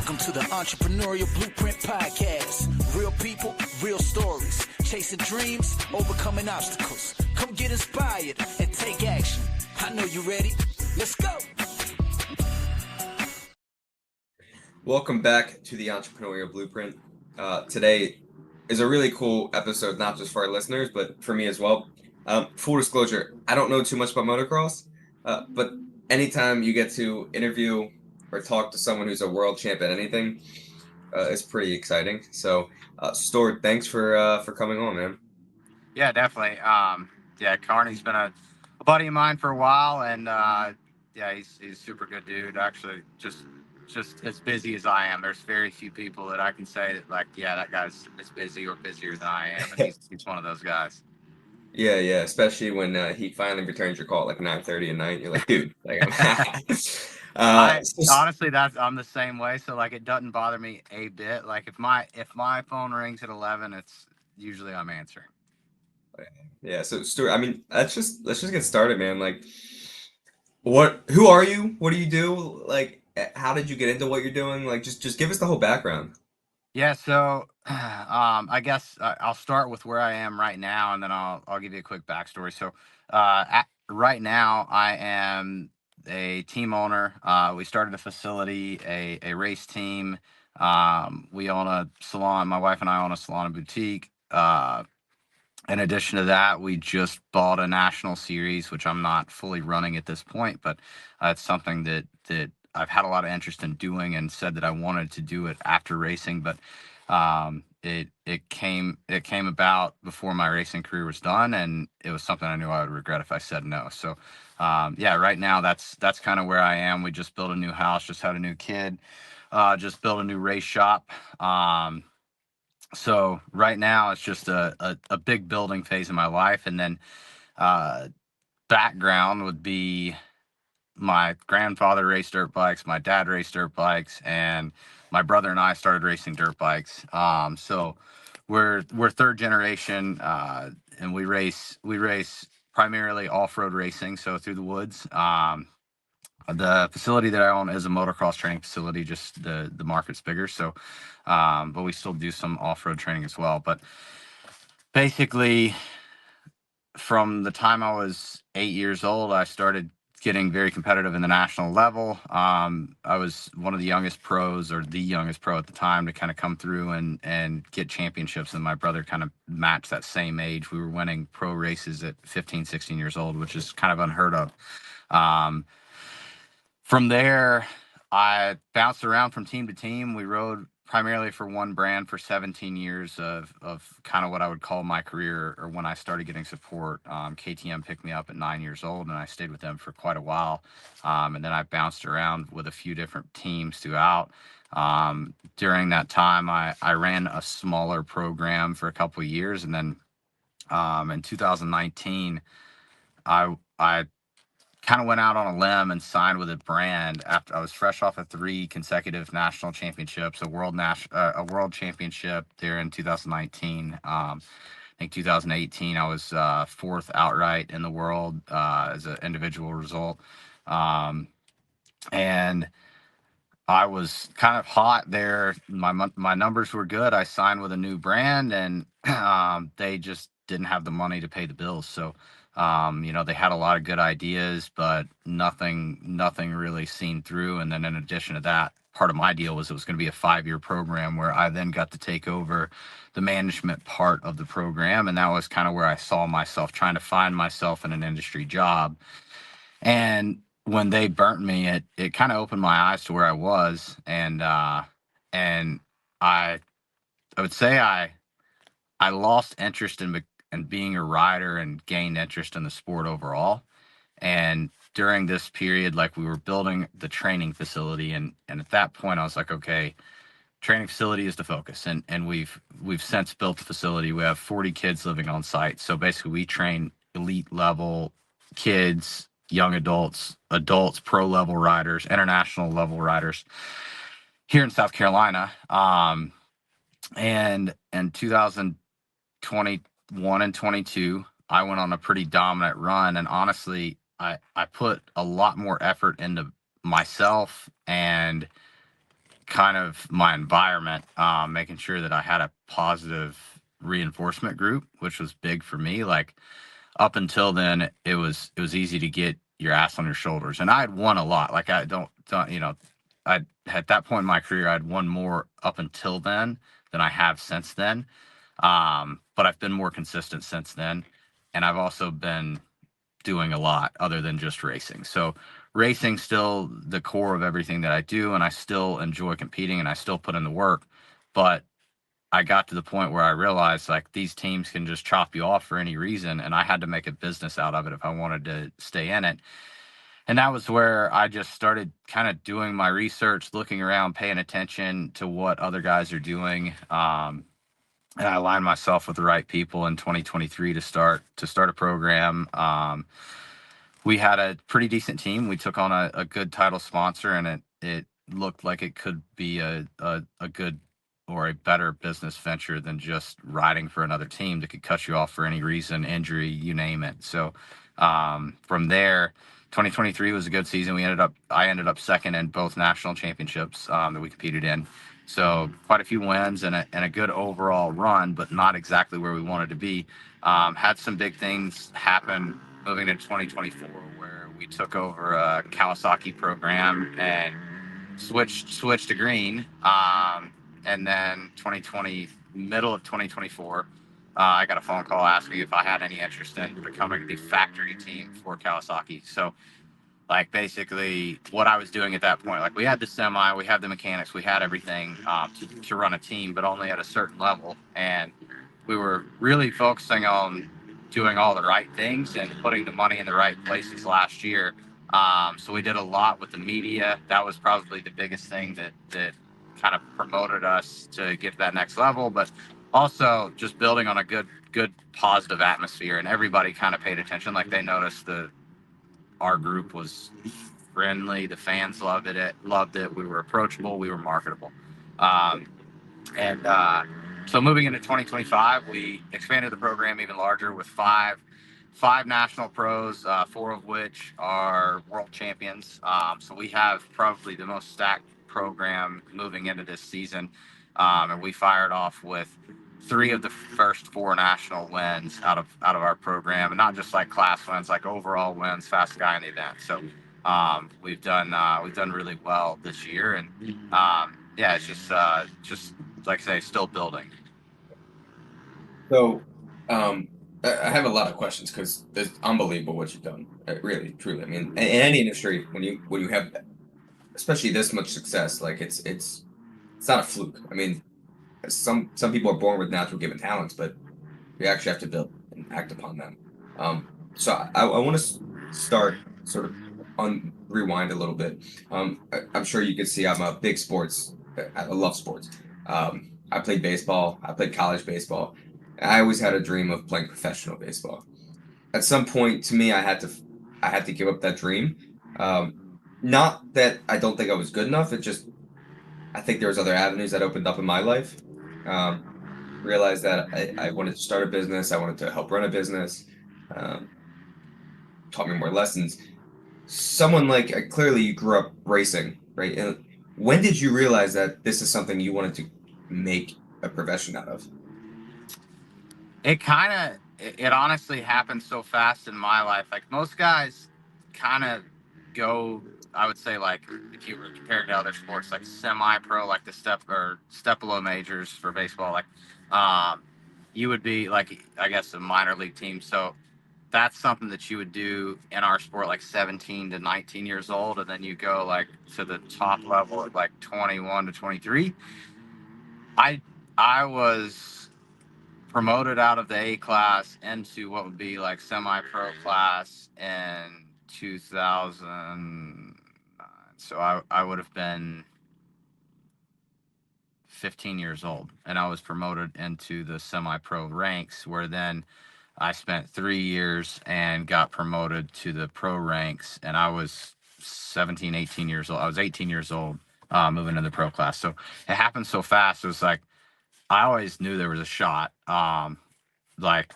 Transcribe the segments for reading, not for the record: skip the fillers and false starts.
Welcome to the Entrepreneurial Blueprint Podcast. Real people, real stories. Chasing dreams, overcoming obstacles. Come get inspired and take action. I know you're ready. Let's go. Welcome back to the Entrepreneurial Blueprint. Today is a really cool episode, not just for our listeners, but for me as well. Full disclosure, I don't know too much about motocross, but anytime you get to interview or talk to someone who's a world champ at anything, it's pretty exciting. So, Steward, thanks for coming on, man. Yeah, definitely. Carney's been a buddy of mine for a while, and he's a super good dude. Actually, just as busy as I am. There's very few people that I can say that, like, yeah, that guy's as busy or busier than I am, and he's one of those guys. Yeah, especially when he finally returns your call at like 9:30 at night. You're like, dude, like, Honestly, I'm the same way. So like, it doesn't bother me a bit. Like if my phone rings at 11, it's usually I'm answering. Yeah. So Stuart, I mean, let's just get started, man. Like, who are you? What do you do? Like, how did you get into what you're doing? Like, just give us the whole background. Yeah, so I guess I'll start with where I am right now, and then I'll give you a quick backstory. So right now, I am a team owner. We started a facility, a race team. We own a salon. My wife and I own a salon and boutique. In addition to that, we just bought a national series, which I'm not fully running at this point, but it's something that I've had a lot of interest in doing and said that I wanted to do it after racing, but it came about before my racing career was done, and it was something I knew I would regret if I said no. So right now that's kind of where I am. We just built a new house, just had a new kid, just built a new race shop. So right now it's just a big building phase in my life, and then background would be my grandfather raced dirt bikes, my dad raced dirt bikes, and my brother and I started racing dirt bikes. So we're third generation, and we race primarily off-road racing, so through the woods. The facility that I own is a motocross training facility, just the market's bigger. So, but we still do some off-road training as well. But basically, from the time I was 8 years old, I started getting very competitive in the national level. I was one of the youngest pros, or the youngest pro at the time, to kind of come through and get championships. And my brother kind of matched that same age. We were winning pro races at 15, 16 years old, which is kind of unheard of. From there, I bounced around from team to team. We rode primarily for one brand for 17 years of kind of what I would call my career, or when I started getting support. KTM picked me up at 9 years old, and I stayed with them for quite a while. And then I bounced around with a few different teams throughout. During that time, I ran a smaller program for a couple of years. And then in 2019, I kind of went out on a limb and signed with a brand after I was fresh off of 3 consecutive national championships, a world championship there in 2019. I think 2018 I was 4th outright in the world as an individual result. And I was kind of hot there. My numbers were good. I signed with a new brand, and they just didn't have the money to pay the bills. So they had a lot of good ideas, but nothing really seen through. And then in addition to that, part of my deal was it was going to be a 5-year program where I then got to take over the management part of the program. And that was kind of where I saw myself trying to find myself in an industry job. And when they burnt me, it kind of opened my eyes to where I was. And I would say I lost interest in being a rider and gained interest in the sport overall. And during this period, like, we were building the training facility, and at that point I was like, okay, training facility is the focus. And we've since built the facility. We have 40 kids living on site. So basically we train elite level kids, young adults, pro level riders, international level riders here in South Carolina. And in 2021 and 22, I went on a pretty dominant run. And honestly, I put a lot more effort into myself and kind of my environment, making sure that I had a positive reinforcement group, which was big for me. Like up until then, it was easy to get your ass on your shoulders, and I had won a lot. Like I don't I at that point in my career, I'd won more up until then than I have since then. But I've been more consistent since then, and I've also been doing a lot other than just racing. So racing still the core of everything that I do, and I still enjoy competing and I still put in the work. But I got to the point where I realized like these teams can just chop you off for any reason, and I had to make a business out of it if I wanted to stay in it. And that was where I just started kind of doing my research, looking around, paying attention to what other guys are doing. And I aligned myself with the right people in 2023 to start a program. We had a pretty decent team. We took on a good title sponsor, and it looked like it could be a good or a better business venture than just riding for another team that could cut you off for any reason, injury, you name it. So from there, 2023 was a good season. I ended up second in both national championships that we competed in. So quite a few wins and a good overall run, but not exactly where we wanted to be. Had some big things happen moving into 2024, where we took over a Kawasaki program and switched to green. And then middle of 2024, I got a phone call asking if I had any interest in becoming the factory team for Kawasaki. So like basically what I was doing at that point, like we had the semi, we had the mechanics, we had everything to run a team, but only at a certain level. And we were really focusing on doing all the right things and putting the money in the right places last year. So we did a lot with the media. That was probably the biggest thing that kind of promoted us to get to that next level, but also just building on a good positive atmosphere, and everybody kind of paid attention. Like they noticed our group was friendly, the fans loved it, we were approachable, we were marketable. So moving into 2025, we expanded the program even larger with five national pros, four of which are world champions. So we have probably the most stacked program moving into this season. And we fired off with 3 of the first 4 national wins out of our program, and not just like class wins, like overall wins, fastest guy in the event. So we've done really well this year, and yeah, it's just like I say, still building. So I have a lot of questions because it's unbelievable what you've done. Really, truly. I mean, in any industry, when you have especially this much success, like it's not a fluke. I mean, some people are born with natural given talents, but you actually have to build and act upon them. So I want to start sort of rewind a little bit. I'm sure you can see I'm a big sports. I love sports. I played baseball. I played college baseball. I always had a dream of playing professional baseball. At some point, to me, I had to give up that dream. Not that I don't think I was good enough. It just I think there was other avenues that opened up in my life. Realized that I wanted to start a business. I wanted to help run a business. Taught me more lessons. Someone like clearly you grew up racing, right? And when did you realize that this is something you wanted to make a profession out of? It honestly happened so fast in my life. Like most guys kind of go, I would say, like if you were compared to other sports, like semi-pro, like the step below majors for baseball, like you would be like, I guess, a minor league team. So that's something that you would do in our sport, like 17 to 19 years old. And then you go like to the top level at like 21 to 23. I was promoted out of the A class into what would be like semi-pro class in 2000. So I would have been 15 years old, and I was promoted into the semi-pro ranks, where then I spent 3 years and got promoted to the pro ranks, and I was 17, 18 years old. I was 18 years old moving to the pro class. So it happened so fast. It was like, I always knew there was a shot. Like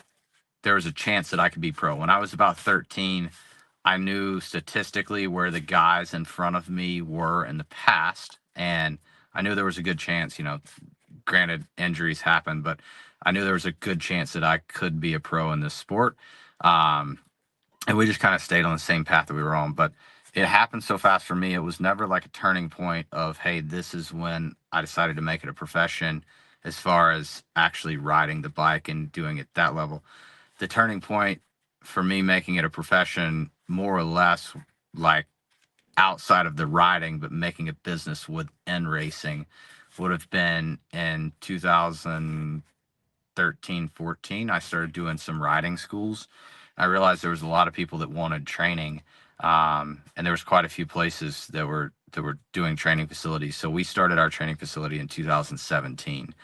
there was a chance that I could be pro. When I was about 13, I knew statistically where the guys in front of me were in the past, and I knew there was a good chance, granted injuries happen, but I knew there was a good chance that I could be a pro in this sport. And we just kind of stayed on the same path that we were on. But it happened so fast for me. It was never like a turning point of, hey, this is when I decided to make it a profession as far as actually riding the bike and doing it that level. The turning point for me making it a profession, more or less like outside of the riding, but making a business within racing, would have been in 2013, 14. I started doing some riding schools. I realized there was a lot of people that wanted training, and there was quite a few places that were doing training facilities. So we started our training facility in 2017.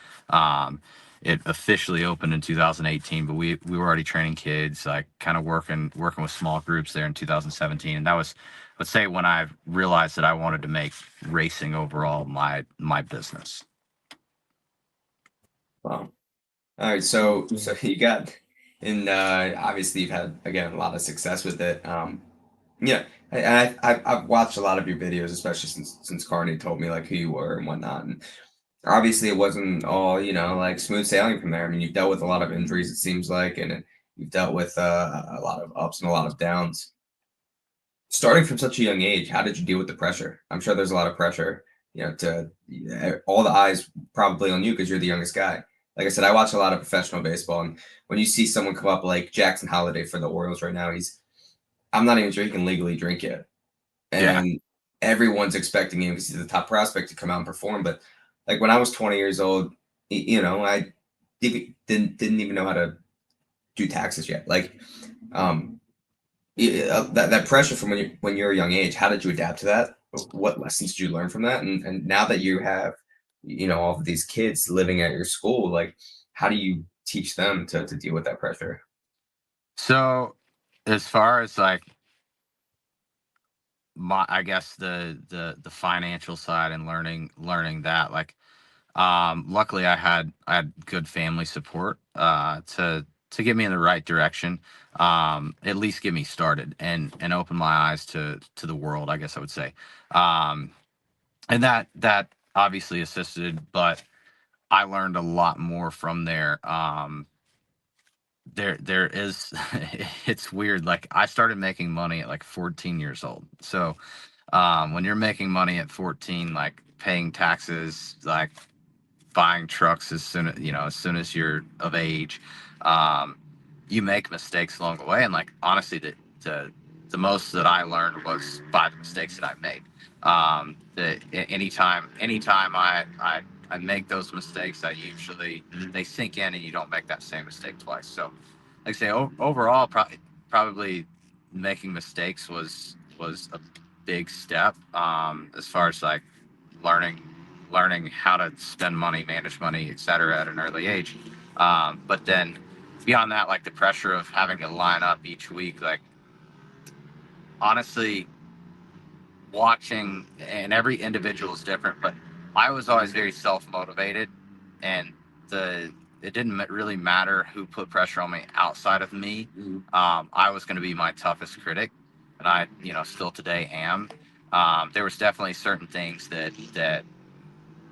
It officially opened in 2018, but we were already training kids, like kind of working with small groups there in 2017. And that was, let's say, when I realized that I wanted to make racing overall my business. Wow. All right, so you got, and obviously you've had, again, a lot of success with it. Yeah, I've watched a lot of your videos, especially since Carney told me like who you were and whatnot. And obviously it wasn't all, like smooth sailing from there. I mean, you've dealt with a lot of injuries, it seems like, and you've dealt with a lot of ups and a lot of downs. Starting from such a young age, how did you deal with the pressure? I'm sure there's a lot of pressure, to all the eyes probably on you because you're the youngest guy. Like I said, I watch a lot of professional baseball, and when you see someone come up like Jackson Holliday for the Orioles right now, I'm not even sure he can legally drink yet. Yeah. And everyone's expecting him because he's the top prospect to come out and perform. But like when I was 20 years old, I didn't even know how to do taxes yet. Like, that pressure from when you're a young age, how did you adapt to that? What lessons did you learn from that? And now that you have, all of these kids living at your school, like, how do you teach them to deal with that pressure? So as far as like I guess the financial side and learning that, like, luckily I had good family support to get me in the right direction, at least get me started and open my eyes to the world, I guess I would say. And that obviously assisted, but I learned a lot more from there. There is it's weird, like I started making money at like 14 years old. So when you're making money at 14, like paying taxes, like buying trucks as soon as you're of age, um, you make mistakes along the way. And like honestly, the most that I learned was by the mistakes that I made. Anytime I make those mistakes, they sink in, and you don't make that same mistake twice. So, like I say, overall, probably making mistakes was a big step, as far as like learning how to spend money, manage money, etc. at an early age. But then beyond that, like the pressure of having to line up each week, like honestly, watching, and every individual is different, but I was always very self-motivated, and it didn't really matter who put pressure on me outside of me. I was going to be my toughest critic, and I, still today am. There was definitely certain things that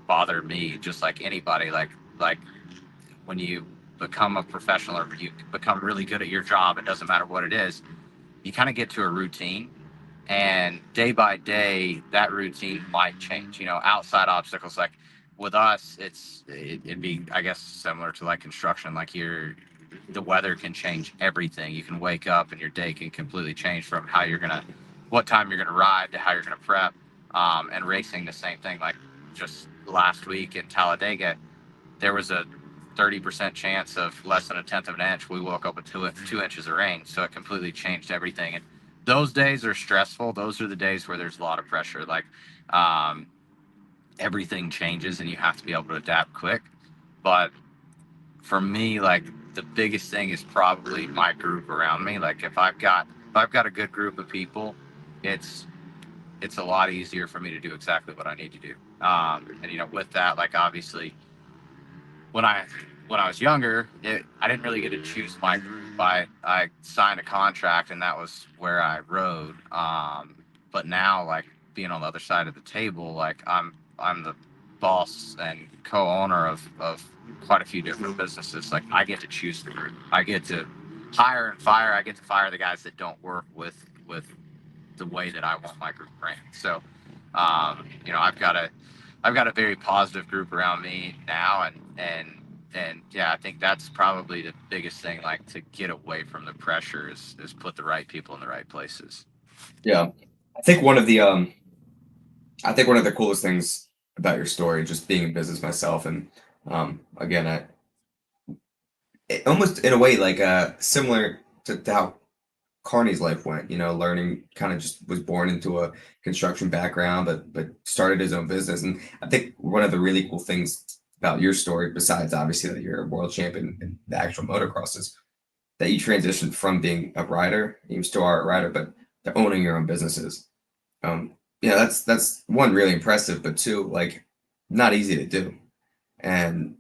bothered me, just like anybody. Like when you become a professional or you become really good at your job, it doesn't matter what it is, you kind of get to a routine, and day by day that routine might change, outside obstacles. Like with us, it'd be, I guess, similar to like construction. Like the weather can change everything. You can wake up and your day can completely change from what time you're gonna ride to how you're gonna prep. And racing, the same thing. Like just last week in Talladega, there was a 30% chance of less than a tenth of an inch. We woke up with 2 inches of rain, so it completely changed everything. And those days are stressful. Those are the days where there's a lot of pressure. Like, everything changes, and you have to be able to adapt quick. But for me, like the biggest thing is probably my group around me. Like if I've got a good group of people, it's a lot easier for me to do exactly what I need to do. And with that, like obviously, when I was younger, I didn't really get to choose my group. I signed a contract, and that was where I rode. But now, like being on the other side of the table, like I'm the boss and co-owner of quite a few different businesses. Like, I get to choose the group. I get to hire and fire. I get to fire the guys that don't work with the way that I want my group ran. So, I've got a very positive group around me now, and yeah, I think that's probably the biggest thing. Like, to get away from the pressure is put the right people in the right places. Yeah, I think one of the coolest things about your story, just being in business myself, and again, almost in a way like similar to how Carney's life went. Learning, kind of just was born into a construction background, but started his own business. And I think one of the really cool things about your story, besides obviously that you're a world champion in the actual motocross, is that you transitioned from being a rider, you still are a rider, but to owning your own businesses. That's one, really impressive, but two, like, not easy to do. And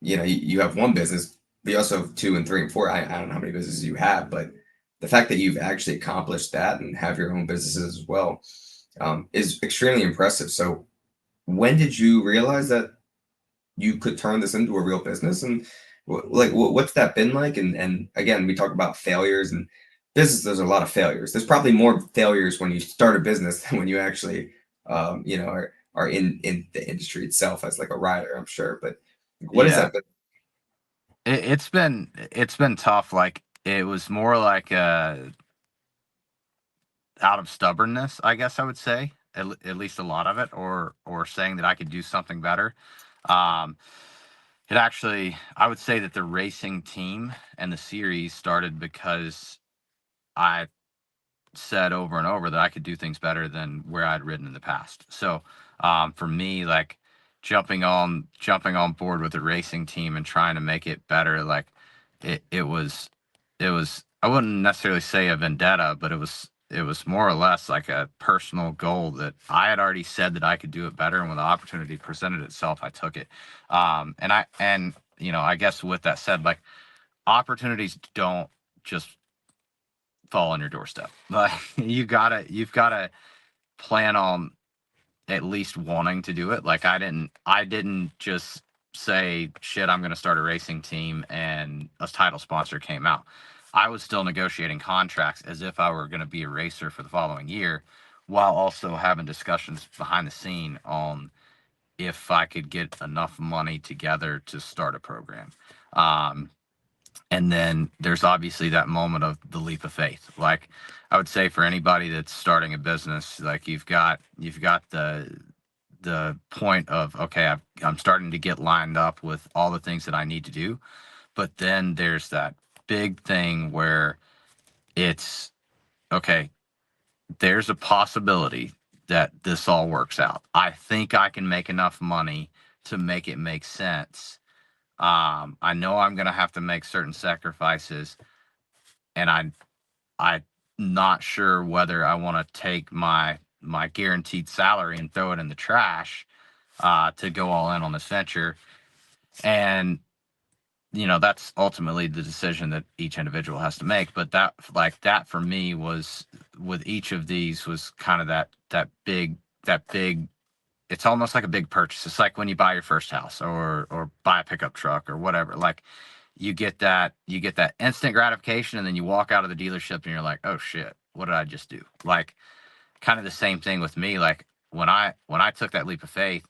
you have one business, but you also have two and three and four. I don't know how many businesses you have, but the fact that you've actually accomplished that and have your own businesses as well is extremely impressive. So when did you realize that you could turn this into a real business? And what's that been like? And again, we talk about failures and business. There's a lot of failures. There's probably more failures when you start a business than when you actually, are in the industry itself as like a rider, I'm sure. But what is that? It's been tough. Like, it was more like out of stubbornness, I guess I would say, at least a lot of it, or saying that I could do something better. It actually, I would say that the racing team and the series started because I said over and over that I could do things better than where I'd ridden in the past. So for me, like, jumping on board with the racing team and trying to make it better, like, it was I wouldn't necessarily say a vendetta, but it was more or less like a personal goal that I had already said that I could do it better, and when the opportunity presented itself, I took it. I guess with that said, like, opportunities don't just fall on your doorstep. Like, you've gotta plan on at least wanting to do it. Like, I didn't just say, shit, I'm going to start a racing team, and a title sponsor came out. I was still negotiating contracts as if I were going to be a racer for the following year, while also having discussions behind the scene on if I could get enough money together to start a program. And then there's obviously that moment of the leap of faith. Like, I would say for anybody that's starting a business, like, you've got the point of, okay, I'm starting to get lined up with all the things that I need to do. But then there's that big thing where it's, okay, there's a possibility that this all works out. I think I can make enough money to make it make sense. I know I'm going to have to make certain sacrifices, and I'm not sure whether I want to take my guaranteed salary and throw it in the trash to go all in on this venture. And that's ultimately the decision that each individual has to make. But that for me was, with each of these, was kind of that big. It's almost like a big purchase. It's like when you buy your first house, or buy a pickup truck or whatever. Like, you get that instant gratification, and then you walk out of the dealership and you're like, oh shit, what did I just do? Like, kind of the same thing with me. Like, when I took that leap of faith,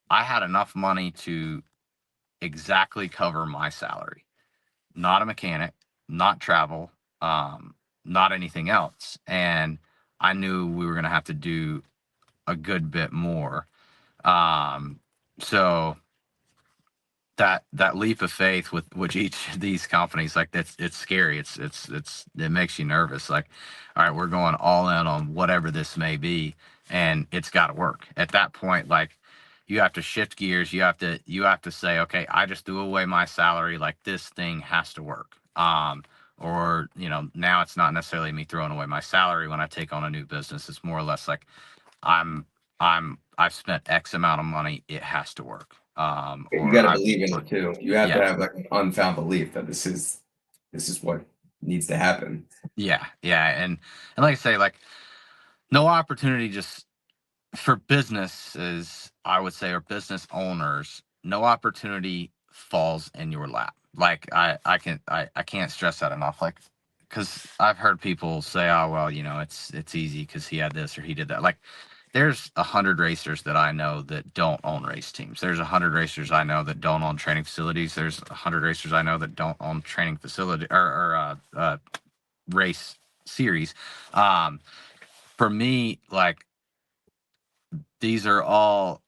I had enough money to exactly cover my salary. Not a mechanic, not travel, not anything else. And I knew we were going to have to do a good bit more. So that leap of faith with which each of these companies, like, it's scary. It makes you nervous. Like, all right, we're going all in on whatever this may be, and it's got to work. At that point, like, you have to shift gears. You have to say, okay, I just threw away my salary. Like, this thing has to work. Or now it's not necessarily me throwing away my salary when I take on a new business. It's more or less like, I've spent X amount of money. It has to work. You got to believe in it too. You have to have like an unfound belief that this is what needs to happen. Yeah. And like I say, like, no opportunity just for businesses, I would say, or business owners, no opportunity falls in your lap. Like I can't stress that enough. Like, because I've heard people say, oh well, it's easy because he had this or he did that. Like, there's 100 racers that I know that don't own race teams. There's 100 racers I know that don't own training facilities. There's 100 racers I know that don't own training facility or race series. For me, like, these are all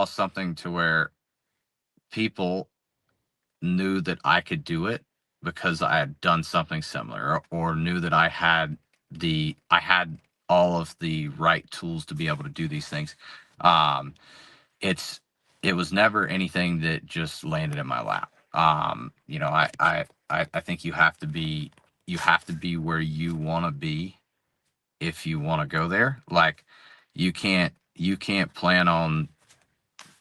something to where people knew that I could do it because I had done something similar, or knew that I had all of the right tools to be able to do these things. Um, it's it was never anything that just landed in my lap. I think you have to be where you want to be if you want to go there. Like, you can't plan on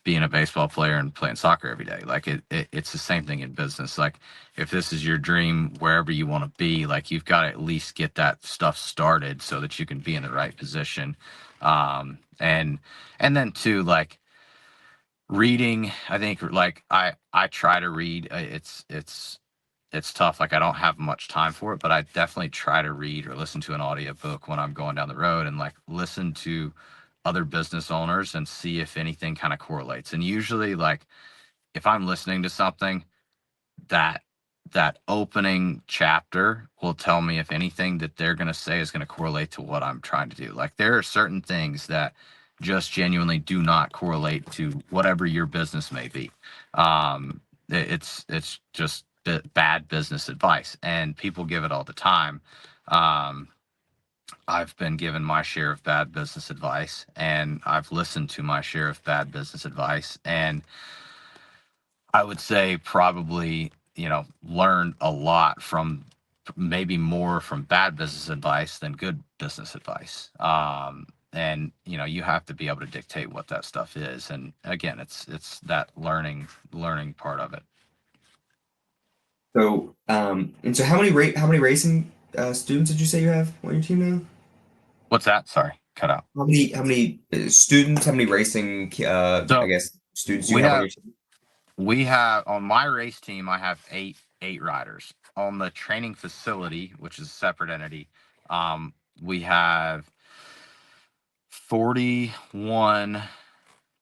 being a baseball player and playing soccer every day. Like, it's the same thing in business. Like, if this is your dream, wherever you want to be, like, you've got to at least get that stuff started so that you can be in the right position. And then too, like, reading, I think, like, I try to read. It's tough. Like, I don't have much time for it, but I definitely try to read or listen to an audiobook when I'm going down the road, and like listen to other business owners and see if anything kind of correlates. And usually, like, if I'm listening to something, that that opening chapter will tell me if anything that they're going to say is going to correlate to what I'm trying to do. Like, there are certain things that just genuinely do not correlate to whatever your business may be. It's just bad business advice, and people give it all the time. Um, I've been given my share of bad business advice, and I've listened to my share of bad business advice, and I would say probably, learned a lot from, maybe more from bad business advice than good business advice. And you have to be able to dictate what that stuff is. And again, it's that learning part of it. So, and so how many racing students did you say you have on your team now? What's that? Sorry, cut out. How many students? How many racing? I So guess students do you we have on have your team? we have on my race team, I have eight riders. On the training facility, which is a separate entity, we have 41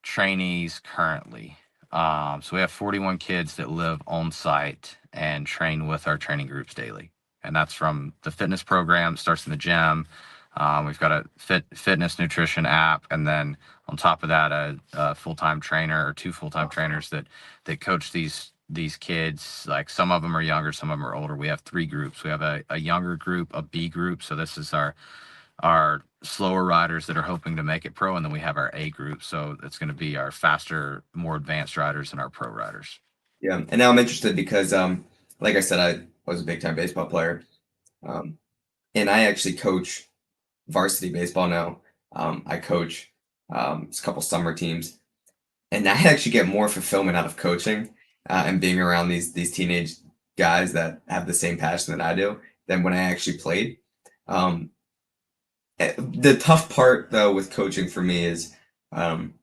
trainees currently. So we have 41 kids that live on site and train with our training groups daily. And that's from the fitness program, starts in the gym. We've got a fitness nutrition app, and then on top of that, a full-time trainer or two full-time trainers that coach these kids. Like, some of them are younger, some of them are older. We have three groups. We have a younger group, a B group. So this is our slower riders that are hoping to make it pro, and then we have our A group. So it's going to be our faster, more advanced riders and our pro riders. Yeah, and now I'm interested because, like I said, I was a big time baseball player, and I actually coach varsity baseball now. I coach a couple summer teams, and I actually get more fulfillment out of coaching and being around these teenage guys that have the same passion that I do than when I actually played. Um, the tough part though with coaching for me is, um,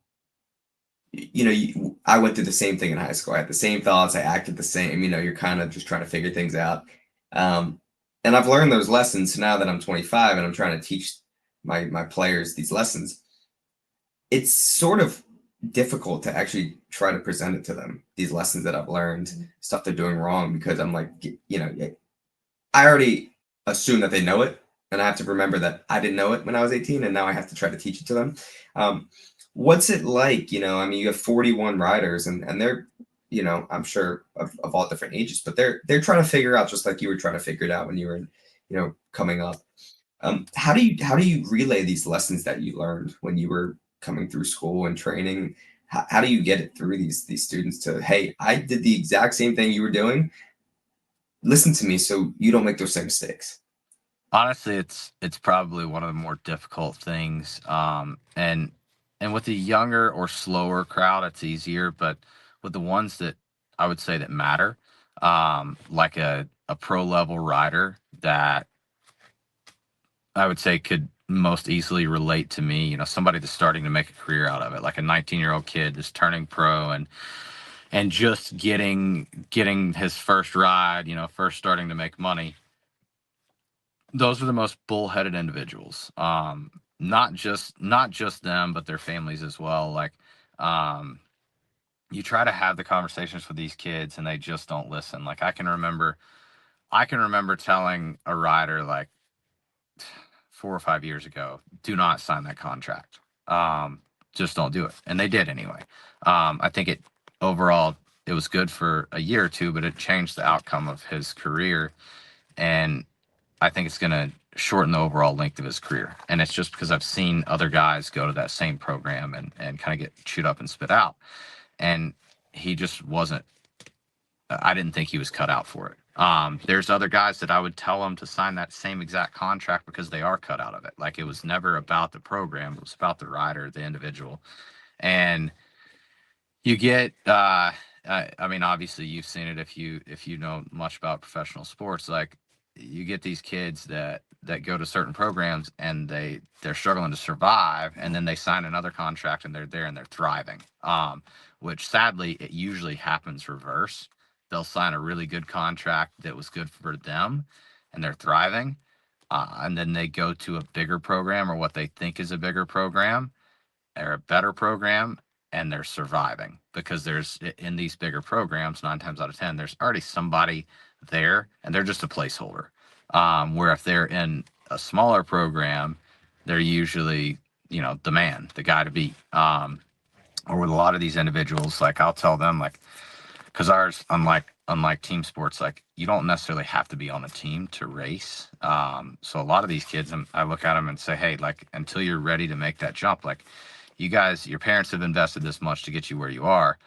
I went through the same thing in high school. I had the same thoughts. I acted the same. You're kind of just trying to figure things out. Um, and I've learned those lessons. So now that I'm 25 and I'm trying to teach my players these lessons, it's sort of difficult to actually try to present it to them, these lessons that I've learned, stuff they're doing wrong, because I'm like, I already assume that they know it, and I have to remember that I didn't know it when I was 18, and now I have to try to teach it to them. Um, what's it like? I mean, you have 41 riders, and they're, I'm sure of all different ages, but they're trying to figure out, just like you were trying to figure it out when you were, coming up. How do you relay these lessons that you learned when you were coming through school and training? How do you get it through these students to, hey, I did the exact same thing you were doing. Listen to me so you don't make those same mistakes. Honestly, it's probably one of the more difficult things. And with the younger or slower crowd, it's easier. But with the ones that I would say that matter, like a pro level rider that I would say could most easily relate to me, somebody that's starting to make a career out of it, like a 19-year-old kid that's turning pro and just getting his first ride, first starting to make money. Those are the most bullheaded individuals. Not just them, but their families as well. Like, you try to have the conversations with these kids and they just don't listen. Like, I can remember telling a rider like 4 or 5 years ago, do not sign that contract. Just don't do it. And they did anyway. I think overall it was good for a year or two, but it changed the outcome of his career. And I think it's going to shorten the overall length of his career. And it's just because I've seen other guys go to that same program and kind of get chewed up and spit out. And he just wasn't, I didn't think he was cut out for it. There's other guys that I would tell them to sign that same exact contract because they are cut out of it. Like, it was never about the program. It was about the rider, the individual. And you get, I mean, obviously you've seen it if you know much about professional sports. Like, you get these kids that go to certain programs and they're struggling to survive, and then they sign another contract and they're there and they're thriving. Which sadly it usually happens reverse. They'll sign a really good contract that was good for them and they're thriving. And then they go to a bigger program, or what they think is a bigger program or a better program, and they're surviving because there's, in these bigger programs, 9 times out of 10, there's already somebody there and they're just a placeholder. Where if they're in a smaller program, they're usually, the man, the guy to beat. Or with a lot of these individuals, like, I'll tell them, like, because ours, unlike team sports, like, you don't necessarily have to be on a team to race. So a lot of these kids, I look at them and say, hey, like, until you're ready to make that jump, like, you guys, your parents have invested this much to get you where you are.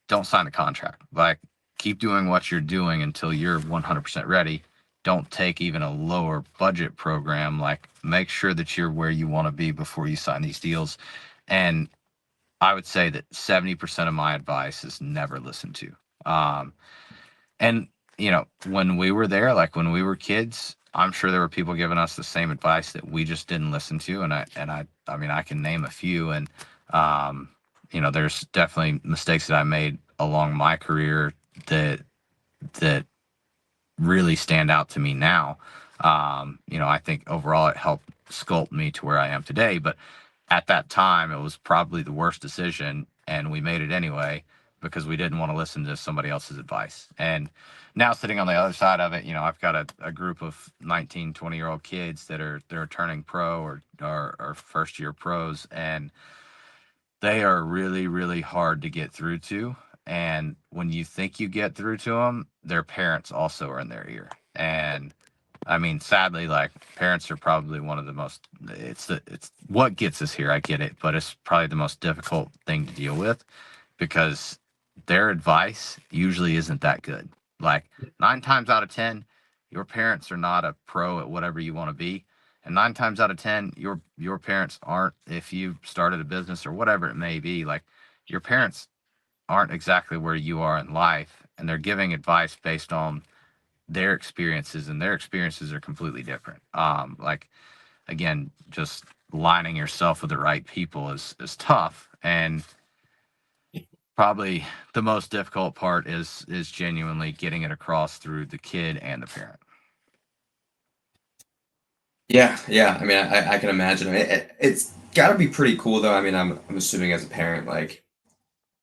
Don't sign the contract. Like, keep doing what you're doing until you're 100% ready. Don't take even a lower budget program. Like, make sure that you're where you want to be before you sign these deals. And I would say that 70% of my advice is never listened to. And when we were there, like when we were kids, I'm sure there were people giving us the same advice that we just didn't listen to. And I mean, I can name a few, and, there's definitely mistakes that I made along my career that really stand out to me now. I think overall it helped sculpt me to where I am today, but at that time it was probably the worst decision, and we made it anyway because we didn't want to listen to somebody else's advice. And now, sitting on the other side of it, I've got a group of 19, 20-year-old kids that are turning pro or first year pros, and they are really, really hard to get through to. And when you think you get through to them, their parents also are in their ear. And I mean, sadly, like, parents are probably one of the most, it's what gets us here. I get it, but it's probably the most difficult thing to deal with because their advice usually isn't that good. Like, 9 times out of 10, your parents are not a pro at whatever you want to be. And 9 times out of 10, your parents aren't, if you started a business or whatever it may be, like, your parents aren't exactly where you are in life, and they're giving advice based on their experiences, and their experiences are completely different. Like, again, just lining yourself with the right people is tough, and probably the most difficult part is genuinely getting it across through the kid and the parent. Yeah. I mean, I can imagine. I mean, it's got to be pretty cool, though. I mean, I'm assuming as a parent, like,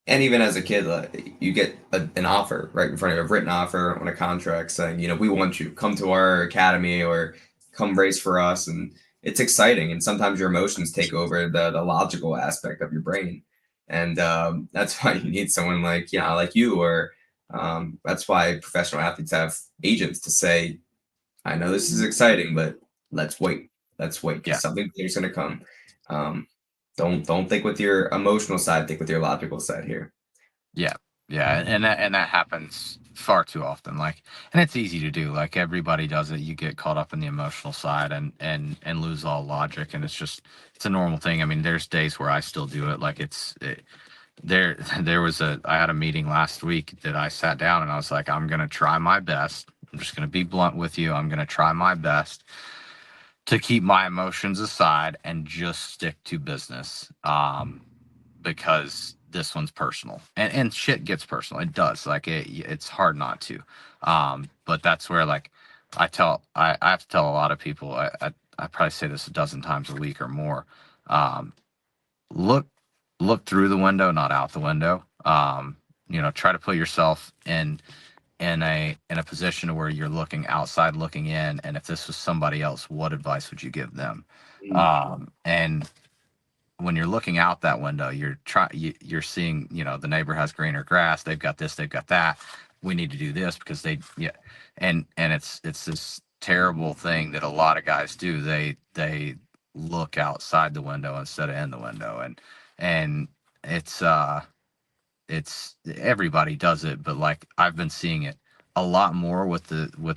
and even as a kid, like, you get an offer right in front of you, a written offer on a contract saying, we want you, come to our academy or come race for us. And it's exciting. And sometimes your emotions take over the logical aspect of your brain. And that's why you need someone like, like you, or that's why professional athletes have agents to say, I know this is exciting, but let's wait. Let's wait. Yeah. Something is going to come. Don't think with your emotional side. Think with your logical side here. Yeah, and that happens far too often. Like, and it's easy to do. Like, everybody does it. You get caught up in the emotional side and lose all logic, and it's a normal thing. I mean, there's days where I still do it. Like, I had a meeting last week that I sat down and I was like, I'm gonna try my best. I'm just gonna be blunt with you. I'm gonna try my best to keep my emotions aside and just stick to business. Because this one's personal, and shit gets personal. It does. Like it's hard not to. But that's where like I have to tell a lot of people. I probably say this a dozen times a week or more. Um, look through the window, not out the window. Try to put yourself in a position where you're looking outside, looking in, and if this was somebody else, what advice would you give them? And when you're looking out that window, you're seeing, the neighbor has greener grass, they've got this, they've got that. We need to do this because and it's this terrible thing that a lot of guys do. They look outside the window instead of in the window, and it's everybody does it, but like I've been seeing it a lot more with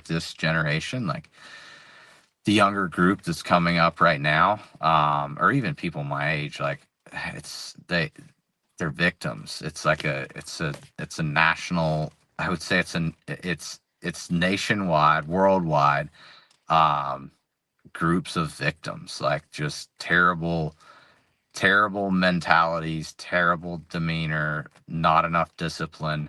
this generation, like the younger group that's coming up right now, or even people my age, like they're victims. It's like it's a national, I would say it's nationwide, worldwide, groups of victims, like just terrible mentalities, terrible demeanor, not enough discipline,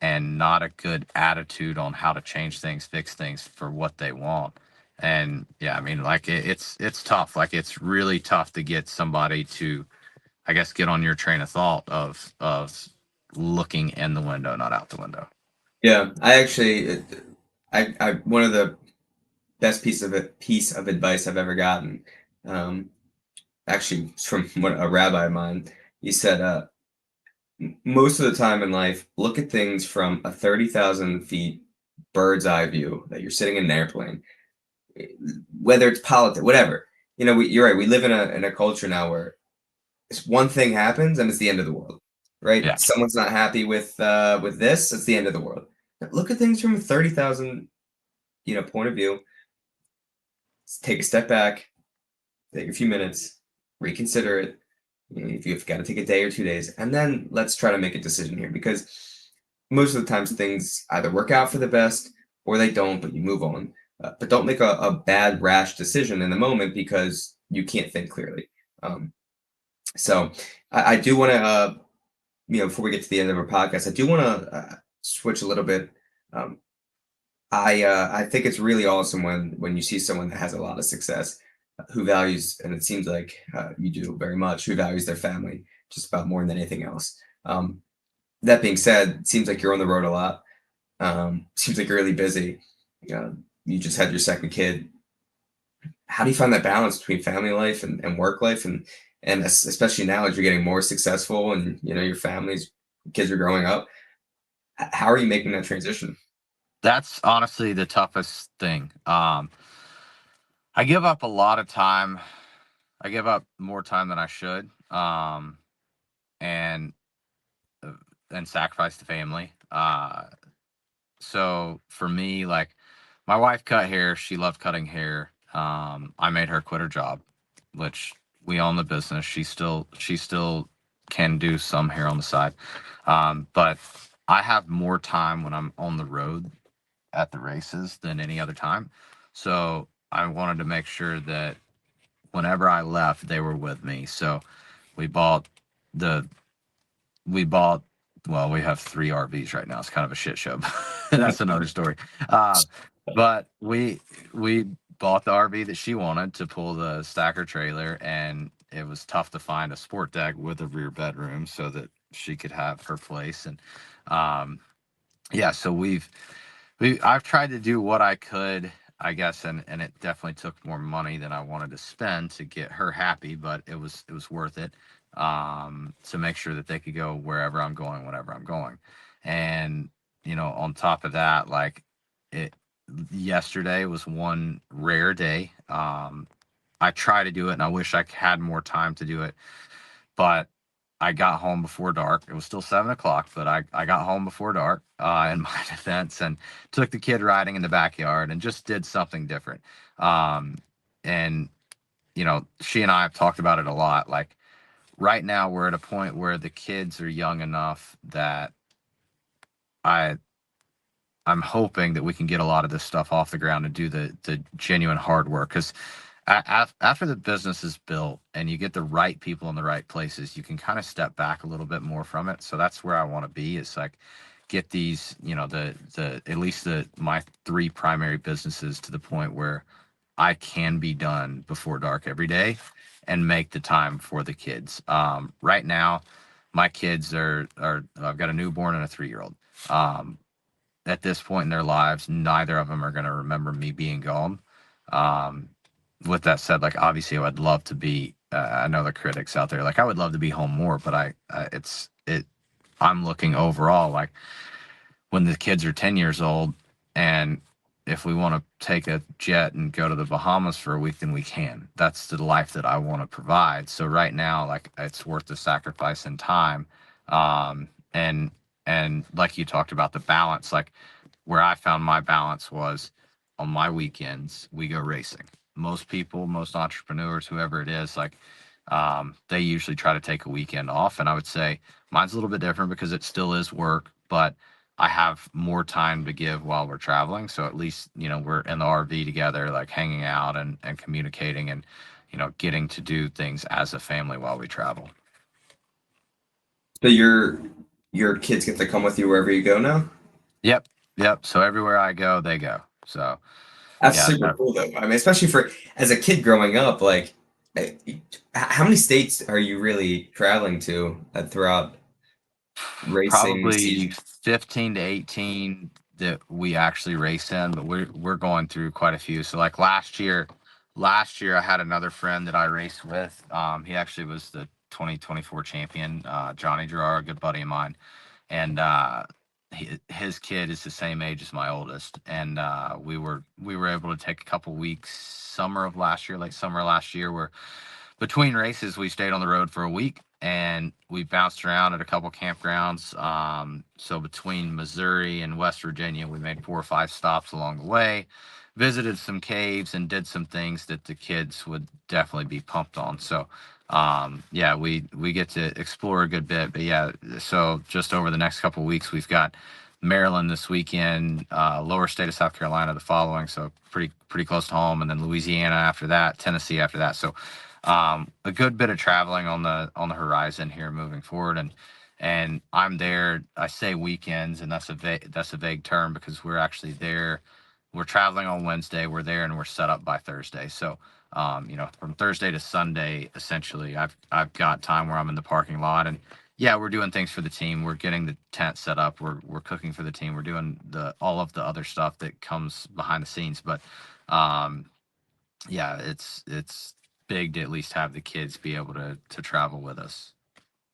and not a good attitude on how to change things, fix things for what they want. And yeah, I mean, like it's tough. Like it's really tough to get somebody to, I guess, get on your train of thought of looking in the window, not out the window. Yeah, I actually, I one of the best piece of advice I've ever gotten, actually from a rabbi of mine. He said, most of the time in life, look at things from a 30,000 feet bird's eye view that you're sitting in an airplane, whether it's politics, whatever. You're right. We live in a culture now where one thing happens and it's the end of the world, right? Yeah. Someone's not happy with this, it's the end of the world. Look at things from a 30,000 point of view. Take a step back, take a few minutes, reconsider it. If you've got to take a day or 2 days, and then let's try to make a decision here, because most of the times things either work out for the best or they don't, but you move on. But don't make a bad, rash decision in the moment because you can't think clearly. So I do want to, before we get to the end of our podcast, I do want to switch a little bit. I think it's really awesome when you see someone that has a lot of success, who values, and it seems like you do very much, who values their family just about more than anything else. That being said, it seems like you're on the road a lot. Seems like you're really busy. You just had your second kid. How do you find that balance between family life and work life, and especially now as you're getting more successful and your kids are growing up? How are you making that transition? That's honestly the toughest thing. I give up a lot of time. I give up more time than I should, and sacrifice the family. So for me, like my wife cut hair. She loved cutting hair. I made her quit her job, which we own the business. She still can do some hair on the side. But I have more time when I'm on the road at the races than any other time. So I wanted to make sure that whenever I left, they were with me. So we bought well, we have 3 RVs right now. It's kind of a shit show. That's another story. But we bought the RV that she wanted to pull the stacker trailer, and it was tough to find a sport deck with a rear bedroom so that she could have her place. And so I've tried to do what I could, I guess, and it definitely took more money than I wanted to spend to get her happy, but it was worth it, to make sure that they could go wherever I'm going, whenever I'm going. And, on top of that, like yesterday was one rare day. I try to do it and I wish I had more time to do it, but I got home before dark. It was still 7 o'clock, but I got home before dark, in my defense, and took the kid riding in the backyard and just did something different. And, she and I have talked about it a lot. Like right now we're at a point where the kids are young enough that I'm hoping that we can get a lot of this stuff off the ground and do the genuine hard work. Because After the business is built and you get the right people in the right places, you can kind of step back a little bit more from it. So that's where I want to be, is like get these, the at least my three primary businesses to the point where I can be done before dark every day and make the time for the kids. Right now, my kids are I've got a newborn and a 3-year-old. Um, at this point in their lives, neither of them are going to remember me being gone. Um, with that said, like obviously, I would love to be. I know the critics out there, like I would love to be home more, but it's it. I'm looking overall, like when the kids are 10 years old, and if we want to take a jet and go to the Bahamas for a week, then we can. That's the life that I want to provide. So right now, like it's worth the sacrifice in time. And like you talked about the balance, like where I found my balance was on my weekends, we go racing. Most people, most entrepreneurs, whoever it is, like they usually try to take a weekend off. And I would say mine's a little bit different because it still is work, but I have more time to give while we're traveling. So at least, we're in the RV together, like hanging out and communicating and, getting to do things as a family while we travel. So your kids get to come with you wherever you go now? Yep. Yep. So everywhere I go, they go. So That's yeah. super cool though. I mean, especially for as a kid growing up, like eh, how many states are you really traveling to throughout racing Probably season? 15 to 18 that we actually race in, but we're going through quite a few. So like last year I had another friend that I raced with. He actually was the 2024 champion, Johnny Gerard, a good buddy of mine. And his kid is the same age as my oldest. And we were able to take a couple weeks late summer last year, where between races, we stayed on the road for a week and we bounced around at a couple campgrounds. So between Missouri and West Virginia, we made 4 or 5 stops along the way, visited some caves, and did some things that the kids would definitely be pumped on. So, yeah, we get to explore a good bit. But yeah, so just over the next couple of weeks, we've got Maryland this weekend, lower state of South Carolina the following, so pretty close to home, and then Louisiana after that, Tennessee after that. So a good bit of traveling on the horizon here moving forward, and I'm there. I say weekends, and that's a vague term because we're actually there. We're traveling on Wednesday. We're there, and we're set up by Thursday. So, from Thursday to Sunday, essentially, I've got time where I'm in the parking lot, and yeah, we're doing things for the team. We're getting the tent set up. We're cooking for the team. We're doing all of the other stuff that comes behind the scenes. But um, yeah, it's big to at least have the kids be able to travel with us.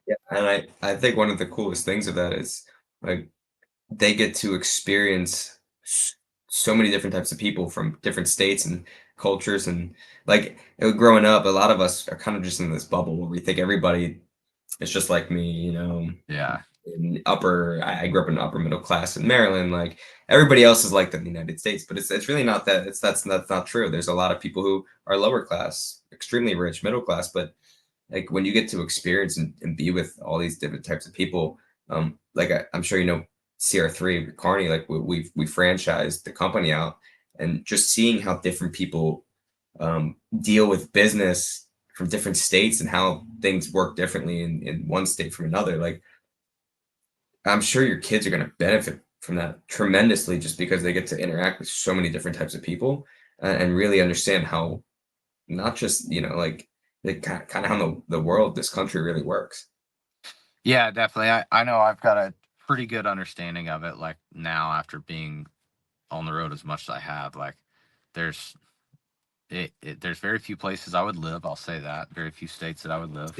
Yeah, and I think one of the coolest things of that is like they get to experience so many different types of people from different states and cultures and like growing up, a lot of us are kind of just in this bubble where we think everybody is just like me, Yeah. in I grew up in upper middle class in Maryland. Like everybody else is like that in the United States, but it's really not that. That's not true. There's a lot of people who are lower class, extremely rich, middle class, but like when you get to experience and be with all these different types of people, like I'm sure you know CR3 Carney, like we franchised the company out, and just seeing how different people deal with business from different states and how things work differently in one state from another. Like I'm sure your kids are going to benefit from that tremendously just because they get to interact with so many different types of people and really understand how not just like kind of how the world, this country really works. Yeah, definitely. I know I've got a pretty good understanding of it, like now after being on the road as much as I have. Like there's there's very few places I would live, I'll say that. Very few states that I would live.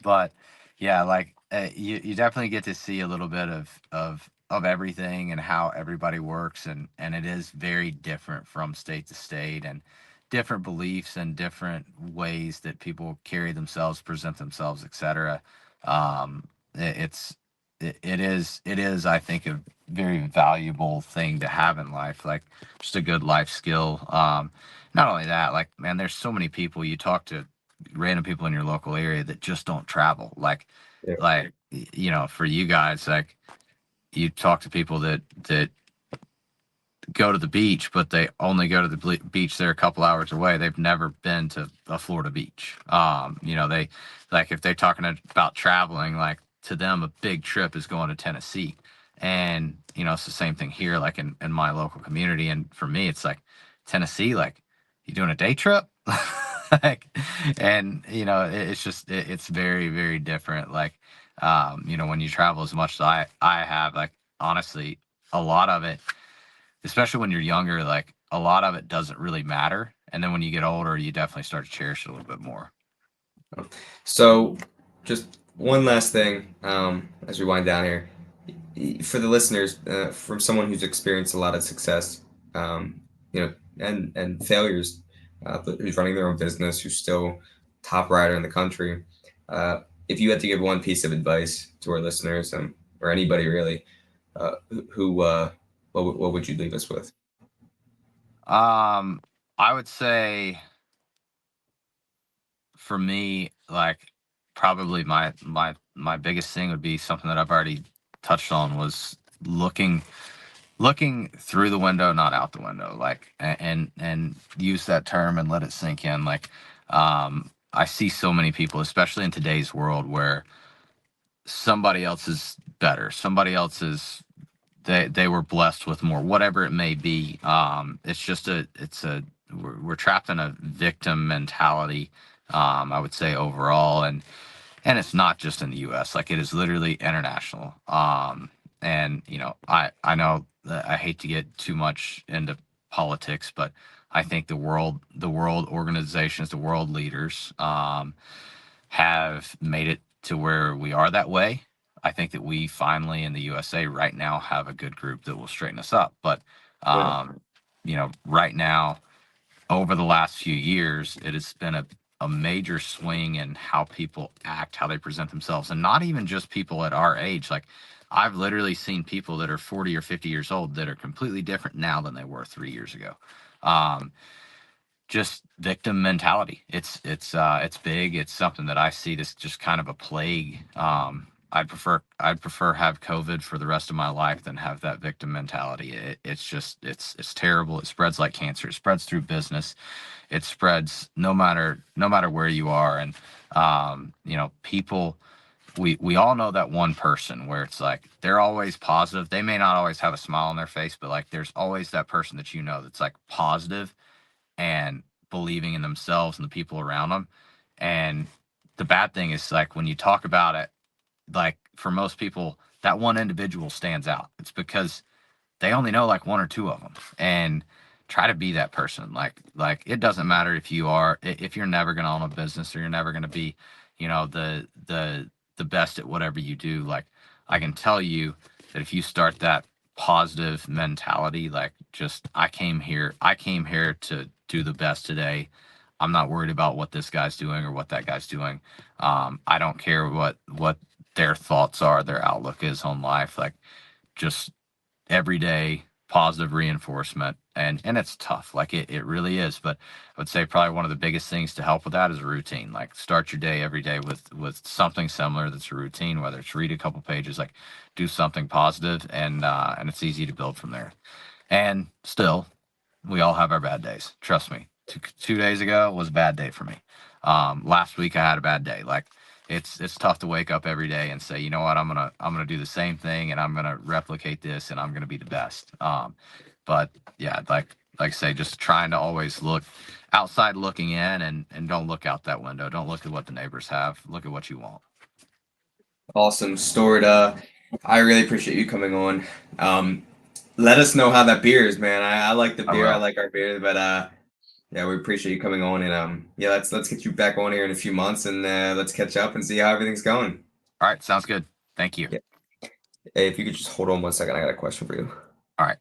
But yeah, like you definitely get to see a little bit of everything and how everybody works, and it is very different from state to state, and different beliefs and different ways that people carry themselves, present themselves, etc. It's it is I think a very valuable thing to have in life, like just a good life skill. Not only that, like, man, there's so many people you talk to, random people in your local area that just don't travel. Yeah. For you guys, like, you talk to people that go to the beach, but they only go to the beach there a couple hours away. They've never been to a Florida beach. They like if they're talking about traveling, like to them, a big trip is going to Tennessee. And, it's the same thing here, like in my local community. And for me, it's like Tennessee, like you doing a day trip? Like, and, it's very, very different. Like, when you travel as much as I have, like, honestly, a lot of it, especially when you're younger, like a lot of it doesn't really matter. And then when you get older, you definitely start to cherish it a little bit more. So, just one last thing as we wind down here. For the listeners, from someone who's experienced a lot of success, and failures, but who's running their own business, who's still top rider in the country, if you had to give one piece of advice to our listeners, or anybody really, what would you leave us with? I would say for me, like probably my biggest thing would be something that I've already touched on, was looking through the window, not out the window, like, and use that term and let it sink in. Like, I see so many people, especially in today's world, where somebody else is better, somebody else is, they were blessed with more, whatever it may be. We're trapped in a victim mentality, I would say, overall, and it's not just in the US, like it is literally international. And I know that I hate to get too much into politics, but I think the world organizations, the world leaders, have made it to where we are that way. I think that we finally in the USA right now have a good group that will straighten us up. But right now, over the last few years, it has been a major swing in how people act, how they present themselves, and not even just people at our age. Like, I've literally seen people that are 40 or 50 years old that are completely different now than they were 3 years ago. Just victim mentality. It's big. It's something that I see this just kind of a plague. I'd prefer have COVID for the rest of my life than have that victim mentality. It's terrible. It spreads like cancer. It spreads through business. It spreads no matter where you are. And people, we all know that one person where it's like they're always positive. They may not always have a smile on their face, but like there's always that person that that's like positive and believing in themselves and the people around them. And the bad thing is, like, when you talk about it, like for most people, that one individual stands out. It's because they only know like one or two of them, and try to be that person. Like it doesn't matter if you're never going to own a business, or you're never going to be, the best at whatever you do. Like, I can tell you that if you start that positive mentality, like, just, I came here to do the best today. I'm not worried about what this guy's doing or what that guy's doing. I don't care what their thoughts are, their outlook is on life. Like, just every day positive reinforcement. And it's tough, like it really is. But I would say probably one of the biggest things to help with that is a routine. Like, start your day every day with something similar that's a routine, whether it's read a couple pages, like do something positive, and it's easy to build from there. And still, we all have our bad days. Trust me. 2 days ago was a bad day for me. Last week I had a bad day. Like, it's tough to wake up every day and say, you know what, I'm gonna do the same thing, and I'm gonna replicate this, and I'm gonna be the best. But yeah, like I say, just trying to always look outside looking in, and don't look out that window. Don't look at what the neighbors have. Look at what you want. Awesome, Steward. I really appreciate you coming on. Let us know how that beer is, man. I like the beer. I like our beer, but yeah, we appreciate you coming on, and yeah, let's get you back on here in a few months, and let's catch up and see how everything's going. All right, sounds good. Thank you. Yeah. Hey, if you could just hold on 1 second, I got a question for you. All right.